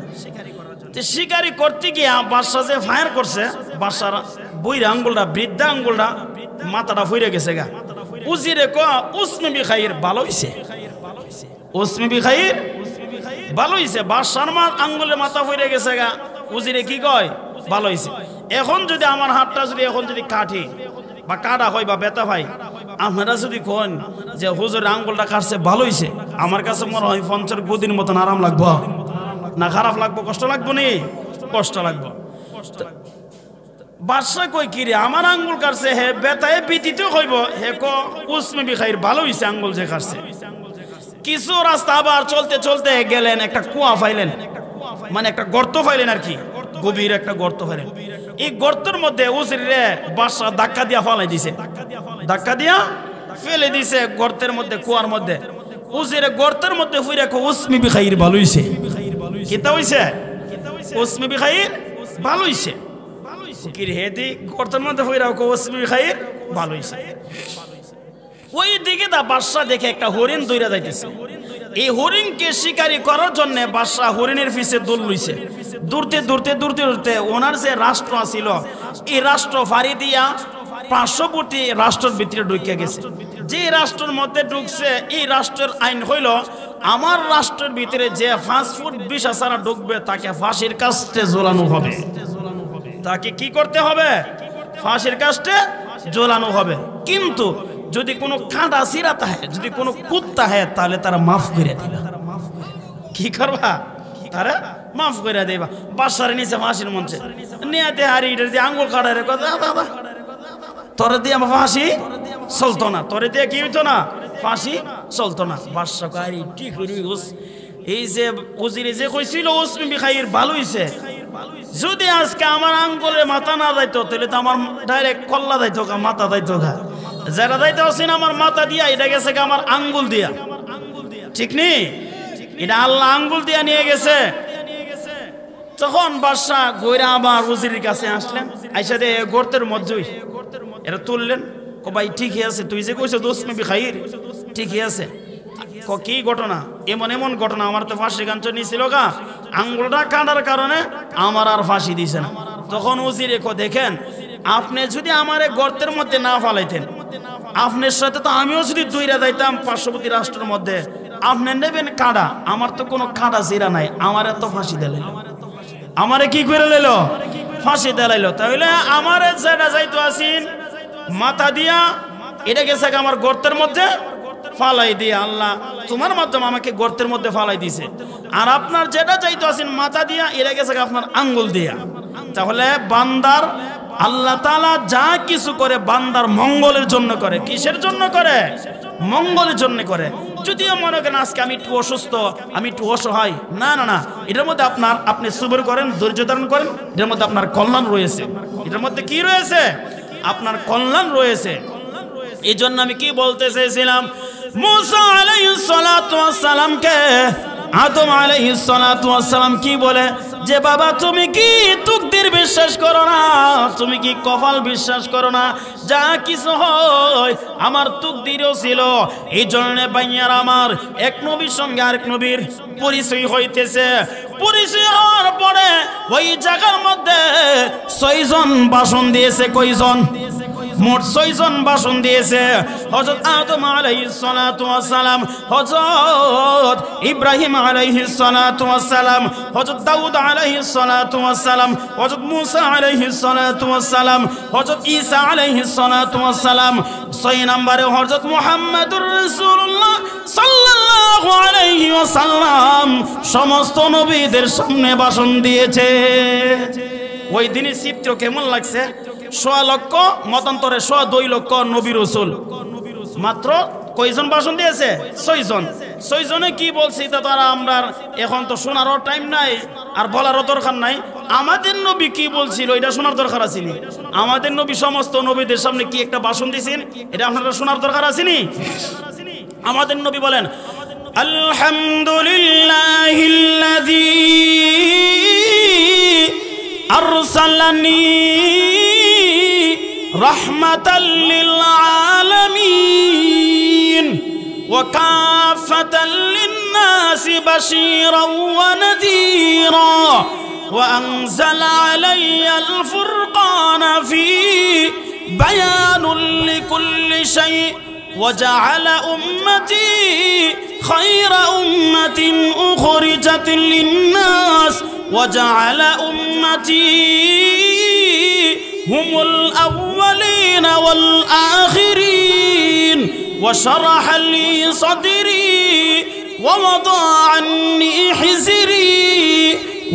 শিকারি করতে গিয়া বাদশা যে ফায়ার করছে, বাদশার বইরা আঙ্গুলটা, বৃদ্ধা আঙ্গুলটা মাথাটা ফুইরে গেছে গা। উজিরে ক উসমে বিখাইর ভালো হইছে, উসমে বিখাইর ভালো হইছে। বাদশার আঙ্গুলের মাথা ফুইরে গেছে গা। উজিরে কি কয়? ভালো হইছে। এখন যদি আমার হাতটা যদি এখন যদি কাটি বা কাটা হয় বা ব্যথা হয়, আপনারা যদি কোন যে হুজুরের আঙ্গুলটা কাটছে ভালো হইছে, আমার কাছে মনে হয় 50 গদির মতন আরাম লাগবো না খারাপ লাগবো? কষ্ট লাগবো নি? কষ্ট লাগবো। বাদশা কই কি রে আমার আঙ্গুল কাটছে, হে বেতায় বিতিতে হইব, হে ক উসমে বিখাইর ভালো হইছে আঙ্গুল যে কাটছে। কিছু রাস্তা আবার চলতে চলতে গেলেন, একটা কুয়া পাইলেন, মানে একটা গর্ত পাইলেন আর কি, গভীর একটা গর্ত পাইলেন। এই গর্তের মধ্যে উজিরে বাদশা ধাক্কা দিয়া ফালাই দিছে, ধাক্কা দিয়া ফেলে দিছে গর্তের মধ্যে, কুয়ার মধ্যে। উজিরে গর্তের মধ্যে ফুইরা কো উসমে বিখাইর ভালো হইছে। কিতা হইছে? উসমে বিখাইর ভালো হইছে। ফকির হেদি গর্তের মধ্যে ফুইরা কো উসমে বিখাইর ভালো হইছে। ওই দিকে দা বাদশা দেখে একটা হরিণ দৌড়া যাইতেছে। এই হরিণকে শিকারি করার জন্য বাদশা হরিণের পিছে দৌড় লইছে। দৌড়তে দৌড়তে দৌড়তে দৌড়তে ওনার যে রাষ্ট্র ছিল এই রাষ্ট্র ফাড়ি দিয়া পার্শ্ববর্তী রাষ্ট্রের ভিতরে ঢুকে গেছে। যে রাষ্ট্রের মধ্যে ঢুকছে এই রাষ্ট্রের আইন হইল, আমার রাষ্ট্রের ভিতরে যে 5 ফুট 20 আসারা ঢুকবে তাকে ফাঁসির কাস্টে ঝোলানো হবে। তাকে কি করতে হবে? ফাঁসির কাস্টে ঝোলানো হবে। কিন্তু যদি কোনো কাঁটা সিরাতা হয়, যদি কোনো কুত্তা হয়, তাহলে তারা মাফ করে দিবে। কি করবা? তারা মাফ করে দেবা। বাদশার নিচে ফাঁসির মঞ্চে নিয়ে দে হারি দিয়ে আঙ্গুল কাটারে কথা, বাবা তোরে দিয়ে আমার ফাঁসি চলতো না, তোরে দিয়ে কি হইতো না? ফাঁসি চলতো না। বাদশা কারি ঠিক এই যে উজিরে যে কইছিল উসমে বিখাইর ভালো হইছে, যদি আজকে আমার আঙ্গুলে মাথা না যাইতো তাহলে তো আমার ডাইরেক্ট কল্লা যাইতো, মাথা যাইতো গা। যারা যাইতে আসেন আমার মাথা দিয়া, এটা গেছে আমার আঙ্গুল দিয়া, ঠিক নেই? এটা আল্লাহ আঙ্গুল দিয়া নিয়ে গেছে। তখন বাদশাহ গইরা আবার উজিরের কাছে আসলেন, আইসা দে গর্তের মধ্যেই এটা তুললেন। ক ভাই ঠিকই আছে, তুই যে কইছ উসমে বিখাইর ঠিকই আছে। ক কি ঘটনা? এমন এমন ঘটনা, আমার তো ফাঁসি গাঞ্চ নিয়েছিল গা, আঙ্গুলটা কাটার কারণে আমার আর ফাঁসি দিছে না। তখন উজিরে ক দেখেন, আপনি যদি আমারে গর্তের মধ্যে না ফালাইতেন, আপনার সাথে তো আমিও যদি দৌড়া যাইতাম পার্শ্ববর্তী রাষ্ট্রের মধ্যে, আপনি নেবেন কাঁটা, আমার তো কোনো কাঁটা জিরা নাই, আমার এত ফাঁসি দিলাইল, আমারে কি করে লইল? ফাঁসি দিলাইল। তাহলে আমারে যেটা যাইতো আসিন মাথা দিয়া, এটা গেছে আমার গর্তের মধ্যে ফালাই দিয়ে, আল্লাহ তোমার মাধ্যমে আমাকে গর্তের মধ্যে ফালাই দিছে। আর আপনার যেটা চাইতো আছেন মাথা দিয়া, এটা গেছে আপনার আঙ্গুল দিয়া। তাহলে বান্দার আল্লাহ তাআলা যা কিছু করে বান্দার মঙ্গলের জন্য করে। কিসের জন্য করে? মঙ্গলের জন্য করে। যদিও মনে করেন আজকে আমি একটু অসুস্থ, আমি একটু অসহায়, না না না, এটার মধ্যে আপনি সবর করেন, ধৈর্য ধারণ করেন, এটার মধ্যে আপনার কল্যাণ রয়েছে। এটার মধ্যে কি রয়েছে? আপনার কল্যাণ রয়েছে। এই জন্য আমি কি বলতে চেয়েছিলাম, মুসা আলাইহিস সালাতু ওয়াস সালামকে আদম আলাইহিস সালাতু ওয়াস সালাম কি বলে যে বাবা তুমি কি তাকদীর বিশ্বাস করো না, তুমি কি কপাল বিশ্বাস করো না, যা কিছু হয় আমার তাকদীরও ছিল। এই জন্য ভাইয়ার আমার এক নবীর সঙ্গে আরেক নবীর পরিচয় হইতেছে। পরিচয় হওয়ার পরে ওই জায়গার মধ্যে 6 জন ভাষণ দিয়েছে। কয়জন? মোট 6 জন ভাষণ দিয়েছে। হযরত আদম আলাইহিস সালাতু ওয়াস সালাম, হযরত ইব্রাহিম আলাইহিস সালাতু ওয়াস সালাম, হযরত দাউদ আলাইহিস সালাতু ওয়াস সালাম, হযরত মুসা আলাইহিস সালাতু ওয়াস সালাম, হযরত ঈসা আলাইহিস সালাতু ওয়াস সালাম। 6 নম্বরে হযরত মুহাম্মদুর রাসূলুল্লাহ সাল্লাল্লাহু আলাইহি ওয়াসাল্লাম সমস্ত নবীদের সামনে ভাষণ দিয়েছে। ওই দিনের চিত্র কেমন লাগছে? 1.5 লক্ষ মতান্তরে 1.2 লক্ষ নবী রাসূল, মাত্র কয়জন ভাষণ দিয়েছে? 6 জন। 6 জনে কি বলছে তা তারা আমরা এখন তো শোনারও টাইম নাই, আর বলারও দরকার নাই। আমাদের নবী কি বলছিল এটা শোনার দরকার আছে নি? আমাদের নবী সমস্ত নবীদের সামনে কি একটা ভাষণ দিয়েছেন, এটা আপনারা শোনার দরকার আছে নি? আমাদের নবী বলেন, আলহামদুলিল্লাহিল্লাযী আরসালানি রাহমাতাল লিল আলামিন ওয়া কাফাতাল লিন-নাসি বাশীরান ওয়া নাযীরা ওয়া আনজালা আলাইয়াল ফুরকানা ফী বায়ানুল লিকুল্লি শাই ওয়া জাআলা উম্মতি খায়রা উম্মাতিন উখরিজাত লিন-নাস ওয়া জাআলা উম্মতি হুমুল আউওয়ালিন ওয়াল আখিরিন ওয়া শারাহা লি সাদরি ওয়া ওয়াদা আন্নি হিজরি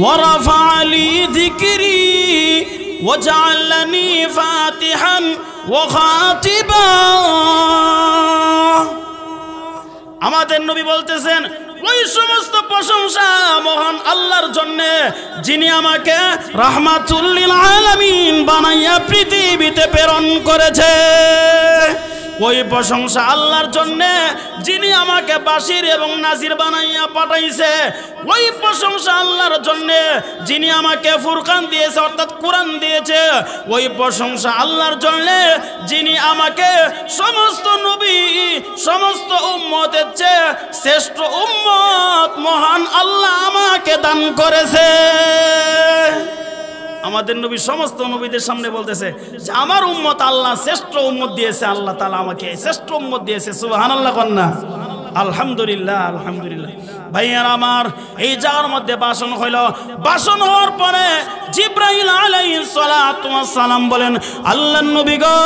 ওয়া রাফা'a লি যিকরি ওয়া জা'আলানি ফাতিহান ওয়া খাতিবা। আমাদের নবী বলতেছেন ওই সমস্ত প্রশংসা মহান আল্লাহর জন্য যিনি আমাকে রাহমাতুল লিল আলামিন বানাইয়া পৃথিবীতে প্রেরণ করেছে। ওই প্রশংসা আল্লাহর জন্য যিনি আমাকে বাশির এবং নাজির বানাইয়া পাঠাইছে। ওই প্রশংসা আল্লাহর জন্য যিনি আমাকে ফুরকান দিয়েছে অর্থাৎ কোরআন দিয়েছে। ওই প্রশংসা আল্লাহর জন্য যিনি আমাকে সমস্ত নবী সমস্ত উম্মতের চেয়ে শ্রেষ্ঠ উম্মত মহান আল্লাহ আমাকে দান করেছে। আমাদের নবী সমস্ত নবীদের সামনে বলতেছে যে আমার উম্মত আল্লাহ শ্রেষ্ঠ উম্মত দিয়েছে, আল্লাহ তাআলা আমাকে শ্রেষ্ঠ উম্মত দিয়েছে। সুবহানাল্লাহ কন্না, আলহামদুলিল্লাহ, আলহামদুলিল্লাহ। ভাইয়ারা আমার, এই জায়গার মধ্যে ভাষণ হইল। ভাষণ হওয়ার পরে জিবরাইল আলাইহিস সালাতু ওয়াস সালাম বলেন, আল্লাহর নবী গো,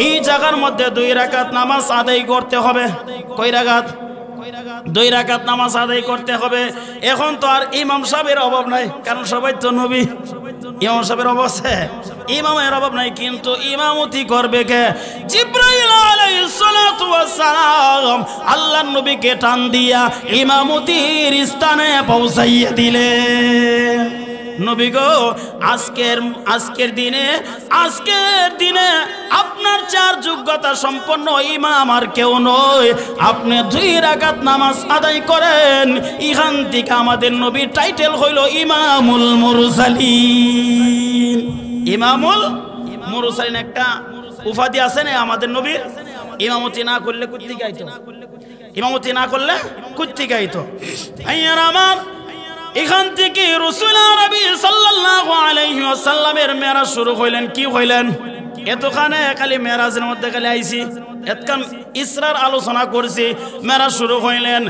এই জায়গার মধ্যে 2 রাকাত নামাজ আদায় করতে হবে। কয় রাকাত? 2 রাকাত নামাজ আদায় করতে হবে। এখন তো আর ইমাম সাহেবের অভাব নাই, কারণ সবাই তো নবী। ইমাম সাহেবের অভাব আছে? ইমামের অভাব নাই, কিন্তু ইমামতি করবে কে? জিবরাইল আলাইহিস সালাতু ওয়াস সালাম আল্লাহর নবীকে টান দিয়া ইমামতির স্থানে পৌঁছাইয়া দিলেন। নবী গো, আজকের দিনে আপনার 4 যোগ্যতা সম্পন্ন ইমাম আর কেউ নয়। আপনি 2 রাকাত নামাজ আদায় করেন। এখান থেকে আমাদের নবীর টাইটেল হইল ইমামুল মুরসালিন। ইমামুল মুরসালিন একটা উপাধি আছে না আমাদের নবীর। ইমামতি না করলে কুত্তি গাইতো, ইমামতি না করলে কুত্তি গাইতো। আইয়ার আমার, এখান থেকে রাসূল আরবি সাল্লাল্লাহু আলাইহি ওয়াসাল্লামের মেরাজ শুরু হইলেন। কি হইলেন? এতখানে খালি মেরাজের মধ্যে খালি আইছি, এতখান ইসরার আলোচনা করছি। মেরাজ শুরু হইলেন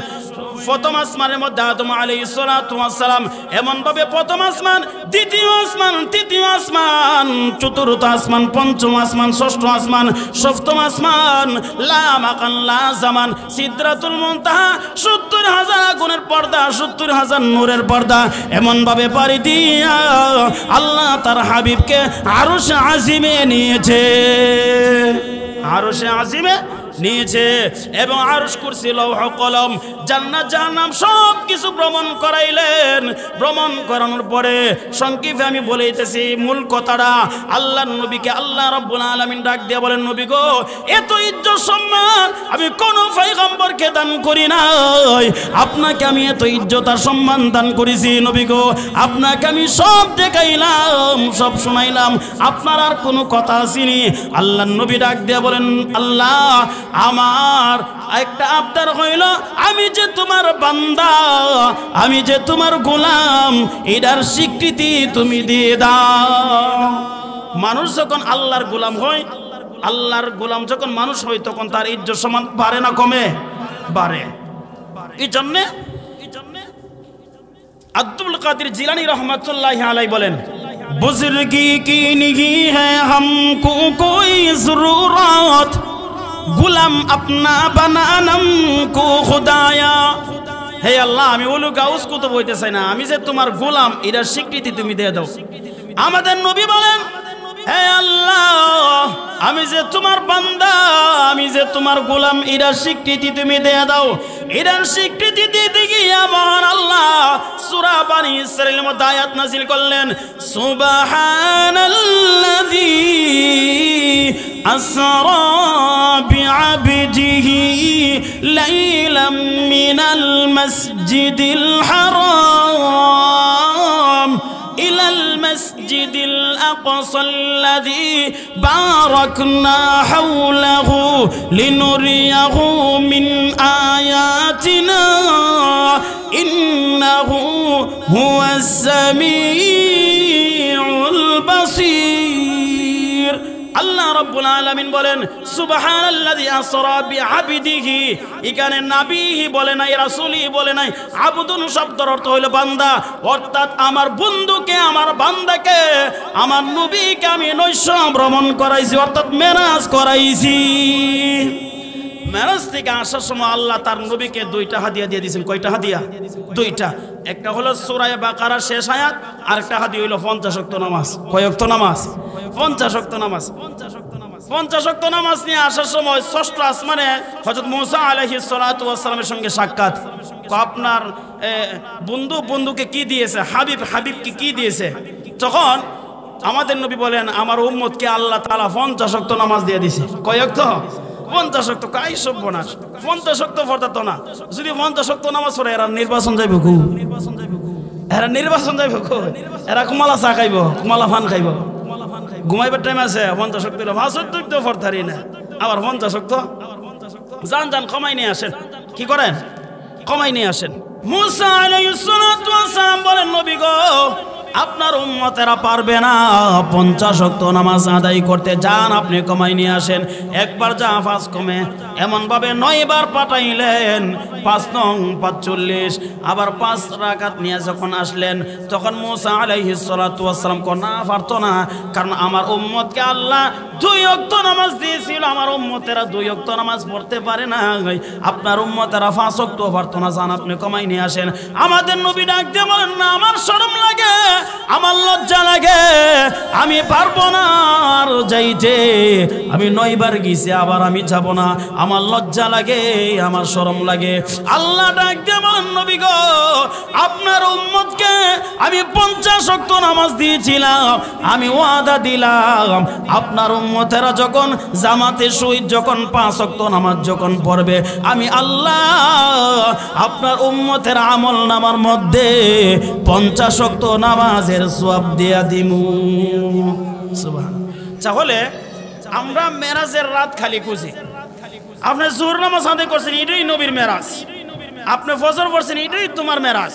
প্রথম আসমানের মধ্যে আদম আলাইহিস সালাতু ওয়াস সালাম, এমন ভাবে প্রথম আসমান, দ্বিতীয় আসমান, তৃতীয় আসমান, চতুর্থ আসমান, পঞ্চম আসমান, ষষ্ঠ আসমান, সপ্তম আসমান, লা মাকান লা জামান, সিদরাতুল মুনতাহা, ৭০,০০০ আগুনের পর্দা, ৭০,০০০ নূরের পর্দা, এমন ভাবে পাড়ি দিয়া আল্লাহ তার হাবিবকে আরশে আজিমে নিয়েছে। আরশে আজিমে নিয়েছে এবং আরশ কুরসি লৌহ কলম জান্নাত জাহান্নাম সব কিছু ভ্রমণ করাইলেন। ভ্রমণ করানোর পরে সংক্ষেপে আমি বলেইতেছি মূল কথাটা। আল্লাহর নবীকে আল্লাহ রাব্বুল আলামিন ডাক দিয়ে বলেন, নবী গো, এত ইজ্জত সম্মান আমি কোন পয়গম্বরকে দান করি নাই। আপনাকে আমি এত ইজ্জত আর সম্মান দান করেছি নবী গো। আপনাকে আমি সব দেখাইলাম, সব শোনাইলাম, আপনার আর কোনো কথা আসেনি। আল্লাহর নবী ডাক দিয়ে বলেন, আল্লাহ আমার একটা আবদার হইল, আমি যে তোমার বান্দা, আমি যে তোমার গোলাম, এটার স্বীকৃতি তুমি দিয়ে দাও। মানুষ যখন আল্লাহর গোলাম হয়, আল্লাহর গোলাম যখন মানুষ হয়, তখন তার ইজ্জত সম্মান বাড়ে না কমে? বাড়ে। এই জন্যে আব্দুল কাদের জিলানী রহমাতুল্লাহি আলাইহি বলেন, বুজুর্গি কি নিহি হ্যায় হামকো কোই জরুরত, গুলাম আপনা বানানম কো খুদায়া। হে আল্লাহ, আমি ওলু গাউস কত বইতে চাই না, আমি যে তোমার গোলাম, এটার স্বীকৃতি তুমি দিয়ে দাও। আমাদের নবী বলেন, হে আল্লাহ, আমি যে তোমার বান্দা, আমি যে তোমার গোলাম, এটার স্বীকৃতি তুমি দিয়ে দাও। এটার স্বীকৃতি দিতে গিয়ে মহান আল্লাহ সূরা বনী ইসরাঈলের মধ্যে আয়াত নাযিল করলেন, সুবহানাল্লাযী আসরা বিআবদিহি লাইলাম মিনাল মাসজিদিল হারাম ইলাল মাসজিদিল আকসাল্লাযী বারাকনা হাওলাহু লিনুরিয়াহু মিন আয়াতিনা ইন্নাহু হুয়াস সামিউল বাসীর। আল্লাহ রাব্বুল আলামিন বলেন, সুবহানাল্লাযী আসরা বিআবদিহি। এখানে নাবিহি বলে নাই, রাসূলি বলে নাই। আবদুন শব্দের অর্থ হলো বান্দা, অর্থাৎ আমার বন্ধুকে, আমার বান্দাকে, আমার নবীকে আমি নৈশ ভ্রমণ করাইছি, অর্থাৎ মেরাজ করাইছি। মেরাজ থেকে আসার সময় আল্লাহ তার নবীকে দুইটা হাদিয়া দিয়ে দিয়েছেন। কয়টা হাদিয়া? দুইটা। একটা হলো সূরা বাকারার শেষ আয়াত, আর একটা হাদিয়া হলো 50 ওয়াক্ত নামাজ। কয় ওয়াক্ত নামাজ? 50 ওয়াক্ত নামাজ। 50 ওয়াক্ত নামাজ নিয়ে আসার সময় ষষ্ঠ আসমানে হযরত মূসা আলাইহিস সালাতু ওয়াস সালামের সঙ্গে সাক্ষাৎ। আপনার বন্ধুকে কি দিয়েছে? হাবিবকে কি দিয়েছে? তখন আমাদের নবী বলেন, আমার উম্মতকে আল্লাহ তাআলা 50 ওয়াক্ত নামাজ দিয়ে দিয়েছে। কয় ওয়াক্ত? 50 ওয়াক্ত। কাই সর্বনাশ, 50 ওয়াক্ত পড়তো না। যদি 50 ওয়াক্ত নামাজ পড়ে, এরা নির্বাচন যাইব কো? এরা নির্বাচন যাইব কো? এরা কুমালা চা খাইব, কুমালা ফান খাইব, ঘুমাইবার টাইম আছে। 50 ওয়াক্ত 5 ওয়াক্ত পড়তারি না, আবার 50 ওয়াক্ত। যান কমাই নিয়ে আসেন। কি করেন? কমাই নিয়ে আসেন। মূসা আলাইহিস সালাতু ওয়াস সালাম বলেন, নবী গো, আপনার উম্মতেরা পারবে না 50 ওয়াক্ত নামাজ আদায় করতে, যান আপনি কমাই নিয়ে আসেন। একবার যা 5 কমে, এমন ভাবে 9 বার পাঠাইলেন। 5 নং 45, আবার 5 রাকাত নিয়ে যখন আসলেন, তখন মূসা আলাইহিস সালাতু ওয়াস সালাম না পারতো না, কারণ আমার উম্মতকে আল্লাহ 2 ওয়াক্ত নামাজ দিয়েছিল। আমার উম্মতেরা 2 ওয়াক্ত নামাজ পড়তে পারে না, আপনার উম্মতেরা 5 ওয়াক্ত পারতো না, যান আপনি কমাই নিয়ে আসেন। আমাদের নবী ডাক দিয়ে বলেন, না, আমার শরম লাগে, আমার লজ্জা লাগে, আমি পারবো না আর যাইতে। আমি 9 বার গেছি, আবার আমি যাব না, আমার লজ্জা লাগে, আমার শরম লাগে। আল্লাহ ডাক দিয়ে বলেন, নবী গো, আপনার উম্মতকে আমি 50 ওয়াক্ত নামাজ দিয়েছিলাম, আমি ওয়াদা দিলাম, আপনার উম্মতেরা যখন জামাতে শহীদ, যখন 5 ওয়াক্ত নামাজ যখন পড়বে, আমি আল্লাহ আপনার উম্মতের আমল নামার মধ্যে 50 ওয়াক্ত নামাজের সওয়াব দিয়া দিমু। সুবহানাল্লাহ। তাহলে আমরা মেরাজের রাত খালি খুঁজি। আপনি জোহর নামাজ আদায় করছেন, এটাই নবীর মেরাজ। আপনি ফজর পড়ছেন, এটাই তোমার মেরাজ।